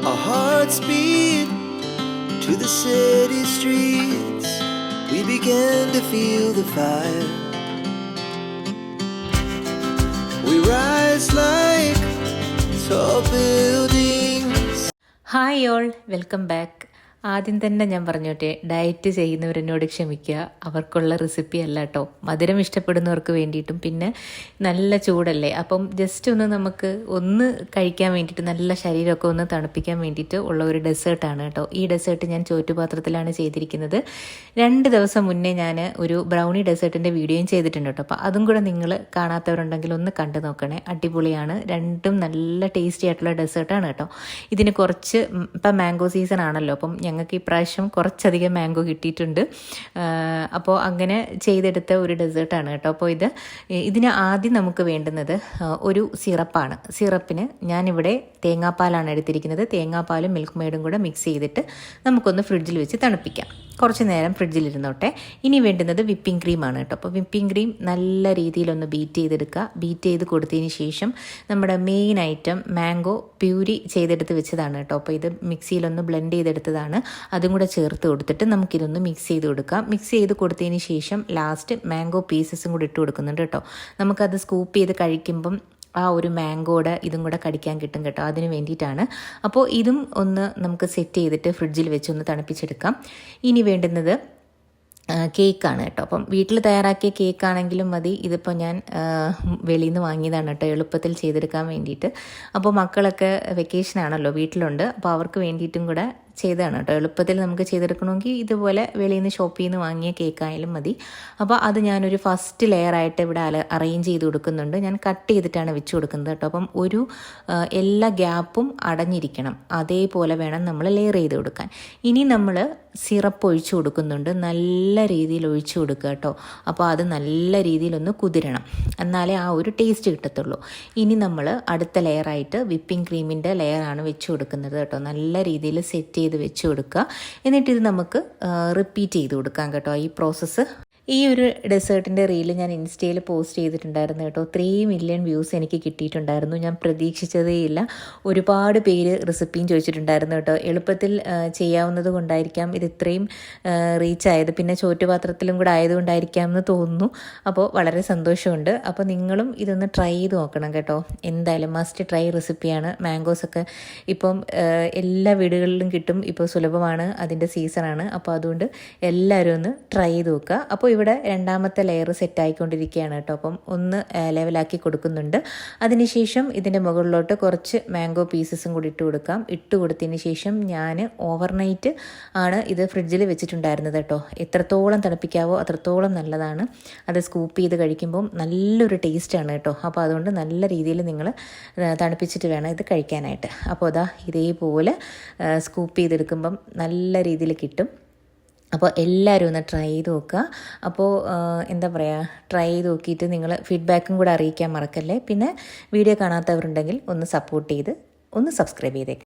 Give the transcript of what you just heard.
Our hearts beat to the city streets. We began to feel the fire. We rise like tall buildings. Hi all, welcome back. ആദ്യം തന്നെ ഞാൻ പറഞ്ഞോട്ടെ, diet ചെയ്യുന്നവരെന്നോട് ക്ഷമിക്കുക, അവർക്കുള്ള recipe അല്ല കേട്ടോ. മധുരം ഇഷ്ടപ്പെടുന്നവർക്ക് വേണ്ടിയിട്ടും പിന്നെ നല്ല ചൂടല്ലേ, അപ്പം ജസ്റ്റ് ഒന്ന് നമുക്ക് ഒന്ന് കഴിക്കാൻ വേണ്ടിയിട്ട്, നല്ല ശരീരമൊക്കെ ഒന്ന് തണുപ്പിക്കാൻ വേണ്ടിയിട്ട് ഉള്ള ഒരു ഡെസേർട്ടാണ് കേട്ടോ. ഈ ഡെസേർട്ട് ഞാൻ ചോറ്റുപാത്രത്തിലാണ് ചെയ്തിരിക്കുന്നത്. 2 ദിവസം മുന്നേ ഞാൻ ഒരു ബ്രൗണി ഡെസേർട്ടിൻ്റെ വീഡിയോയും ചെയ്തിട്ടുണ്ട് കേട്ടോ. അപ്പോൾ അതും കൂടെ നിങ്ങൾ കാണാത്തവരുണ്ടെങ്കിൽ ഒന്ന് കണ്ടു നോക്കണേ, അടിപൊളിയാണ്. രണ്ടും നല്ല ടേസ്റ്റി ആയിട്ടുള്ള ഡെസേർട്ടാണ് കേട്ടോ. ഇതിന് കുറച്ച് ഇപ്പം മാംഗോ സീസൺ ആണല്ലോ, അപ്പം ഞങ്ങൾക്ക് ഇപ്രാവശ്യം കുറച്ചധികം മാംഗോ കിട്ടിയിട്ടുണ്ട്. അപ്പോൾ അങ്ങനെ ചെയ്തെടുത്ത ഒരു ഡെസേർട്ടാണ് കേട്ടോ. അപ്പോൾ ഇതിന് ആദ്യം നമുക്ക് വേണ്ടുന്നത് ഒരു സിറപ്പാണ്. സിറപ്പിന് ഞാനിവിടെ തേങ്ങാപ്പാലാണ് എടുത്തിരിക്കുന്നത്. തേങ്ങാപ്പാലും മിൽക്ക് മെയ്ഡും കൂടെ മിക്സ് ചെയ്തിട്ട് നമുക്കൊന്ന് ഫ്രിഡ്ജിൽ വെച്ച് തണുപ്പിക്കാം. കുറച്ച് നേരം ഫ്രിഡ്ജിലിരുന്നോട്ടെ. ഇനി വേണ്ടുന്നത് വിപ്പിംഗ് ക്രീമാണ് കേട്ടോ. അപ്പോൾ വിപ്പിംഗ് ക്രീം നല്ല രീതിയിലൊന്ന് ബീറ്റ് ചെയ്തെടുക്കുക. ബീറ്റ് ചെയ്ത് കൊടുത്തതിന് ശേഷം നമ്മുടെ മെയിൻ ഐറ്റം മാംഗോ പ്യൂരി ചെയ്തെടുത്ത് വെച്ചതാണ് കേട്ടോ. അപ്പോൾ ഇത് മിക്സിയിലൊന്ന് ബ്ലെൻഡ് ചെയ്തെടുത്തതാണ്. അതും കൂടെ ചേർത്ത് കൊടുത്തിട്ട് നമുക്കിതൊന്ന് മിക്സ് ചെയ്ത് കൊടുക്കാം. മിക്സ് ചെയ്ത് കൊടുത്തതിന് ശേഷം ലാസ്റ്റ് മാംഗോ പീസസും കൂടി ഇട്ട് കൊടുക്കുന്നുണ്ട് കേട്ടോ. നമുക്കത് സ്കൂപ്പ് ചെയ്ത് കഴിക്കുമ്പം ആ ഒരു മാംഗോയുടെ ഇതും കൂടെ കടിക്കാൻ കിട്ടും കേട്ടോ. അതിന് വേണ്ടിയിട്ടാണ്. അപ്പോൾ ഇതും ഒന്ന് നമുക്ക് സെറ്റ് ചെയ്തിട്ട് ഫ്രിഡ്ജിൽ വെച്ചൊന്ന് തണുപ്പിച്ചെടുക്കാം. ഇനി വേണ്ടുന്നത് കേക്കാണ് കേട്ടോ. അപ്പം വീട്ടിൽ തയ്യാറാക്കിയ കേക്കാണെങ്കിലും മതി. ഇതിപ്പോൾ ഞാൻ വെളിയിൽ നിന്ന് വാങ്ങിയതാണ് കേട്ടോ, എളുപ്പത്തിൽ ചെയ്തെടുക്കാൻ വേണ്ടിയിട്ട്. അപ്പോൾ മക്കളൊക്കെ വെക്കേഷനാണല്ലോ, വീട്ടിലുണ്ട്. അപ്പോൾ അവർക്ക് വേണ്ടിയിട്ടും കൂടെ ചെയ്തതാണ് കേട്ടോ. എളുപ്പത്തിൽ നമുക്ക് ചെയ്തെടുക്കണമെങ്കിൽ ഇതുപോലെ വെളിയിൽ നിന്ന് ഷോപ്പിൽ നിന്ന് വാങ്ങിയ കേക്കായാലും മതി. അപ്പോൾ അത് ഞാനൊരു ഫസ്റ്റ് ലെയറായിട്ട് ഇവിടെ അറേഞ്ച് ചെയ്ത് കൊടുക്കുന്നുണ്ട്. ഞാൻ കട്ട് ചെയ്തിട്ടാണ് വെച്ച് കൊടുക്കുന്നത് കേട്ടോ. അപ്പം എല്ലാ ഗ്യാപ്പും അടഞ്ഞിരിക്കണം, അതേപോലെ വേണം നമ്മൾ ലെയർ ചെയ്ത് കൊടുക്കാൻ. ഇനി നമ്മൾ സിറപ്പ് ഒഴിച്ചു കൊടുക്കുന്നുണ്ട്. നല്ല രീതിയിൽ ഒഴിച്ചു കൊടുക്കുക കേട്ടോ. അപ്പോൾ അത് നല്ല രീതിയിലൊന്ന് കുതിരണം, എന്നാലേ ആ ഒരു ടേസ്റ്റ് കിട്ടത്തുള്ളൂ. ഇനി നമ്മൾ അടുത്ത ലെയറായിട്ട് വിപ്പിംഗ് ക്രീമിൻ്റെ ലെയറാണ് വെച്ച് കൊടുക്കുന്നത് കേട്ടോ. നല്ല രീതിയിൽ സെറ്റ് ചെയ്ത് വെച്ച് കൊടുക്കുക. എന്നിട്ടിത് നമുക്ക് റിപ്പീറ്റ് ചെയ്ത് കൊടുക്കാം കേട്ടോ, ഈ പ്രോസസ്സ്. ഈ ഒരു ഡെസേർട്ടിൻ്റെ റീല് ഞാൻ ഇൻസ്റ്റയിൽ പോസ്റ്റ് ചെയ്തിട്ടുണ്ടായിരുന്നു കേട്ടോ. 3 മില്യൺ വ്യൂസ് എനിക്ക് കിട്ടിയിട്ടുണ്ടായിരുന്നു. ഞാൻ പ്രതീക്ഷിച്ചതേയില്ല. ഒരുപാട് പേര് റെസിപ്പിയും ചോദിച്ചിട്ടുണ്ടായിരുന്നു കേട്ടോ. എളുപ്പത്തിൽ ചെയ്യാവുന്നത് കൊണ്ടായിരിക്കാം ഇത് ഇത്രയും റീച്ചായത്. പിന്നെ ചോറ്റുപാത്രത്തിലും കൂടെ ആയതുകൊണ്ടായിരിക്കാം എന്ന് തോന്നുന്നു. അപ്പോൾ വളരെ സന്തോഷമുണ്ട്. അപ്പോൾ നിങ്ങളും ഇതൊന്ന് ട്രൈ ചെയ്ത് നോക്കണം കേട്ടോ. എന്തായാലും മസ്റ്റ് ട്രൈ റെസിപ്പിയാണ്. മാംഗോസൊക്കെ ഇപ്പം എല്ലാ വീടുകളിലും കിട്ടും. ഇപ്പോൾ സുലഭമാണ്, അതിൻ്റെ സീസണാണ്. അപ്പോൾ അതുകൊണ്ട് എല്ലാവരും ഒന്ന് ട്രൈ ചെയ്ത് നോക്കുക. അപ്പോൾ ഇവിടെ രണ്ടാമത്തെ ലെയർ സെറ്റ് ആയിക്കൊണ്ടിരിക്കുകയാണ് കേട്ടോ. അപ്പം ഒന്ന് ലെവലാക്കി കൊടുക്കുന്നുണ്ട്. അതിനുശേഷം ഇതിൻ്റെ മുകളിലോട്ട് കുറച്ച് മാംഗോ പീസസും കൂടി ഇട്ട് കൊടുക്കാം. ഇട്ട് കൊടുത്തതിന് ശേഷം ഞാൻ ഓവർനൈറ്റ് ആണ് ഇത് ഫ്രിഡ്ജിൽ വെച്ചിട്ടുണ്ടായിരുന്നത് കേട്ടോ. എത്രത്തോളം തണുപ്പിക്കാവോ അത്രത്തോളം നല്ലതാണ്. അത് സ്കൂപ്പ് ചെയ്ത് കഴിക്കുമ്പം നല്ലൊരു ടേസ്റ്റാണ് കേട്ടോ. അപ്പോൾ അതുകൊണ്ട് നല്ല രീതിയിൽ നിങ്ങൾ തണുപ്പിച്ചിട്ട് വേണം ഇത് കഴിക്കാനായിട്ട്. അപ്പോൾ ഇതേപോലെ സ്കൂപ്പ് ചെയ്തെടുക്കുമ്പം നല്ല രീതിയിൽ കിട്ടും. അപ്പോൾ എല്ലാവരും ഒന്ന് ട്രൈ ചെയ്ത് നോക്കുക. അപ്പോൾ എന്താ പറയുക, ട്രൈ ചെയ്ത് നോക്കിയിട്ട് നിങ്ങൾ ഫീഡ്ബാക്കും കൂടെ അറിയിക്കാൻ മറക്കല്ലേ. പിന്നെ വീഡിയോ കാണാത്തവരുണ്ടെങ്കിൽ ഒന്ന് സപ്പോർട്ട് ചെയ്ത് ഒന്ന് സബ്സ്ക്രൈബ് ചെയ്തേക്കാം.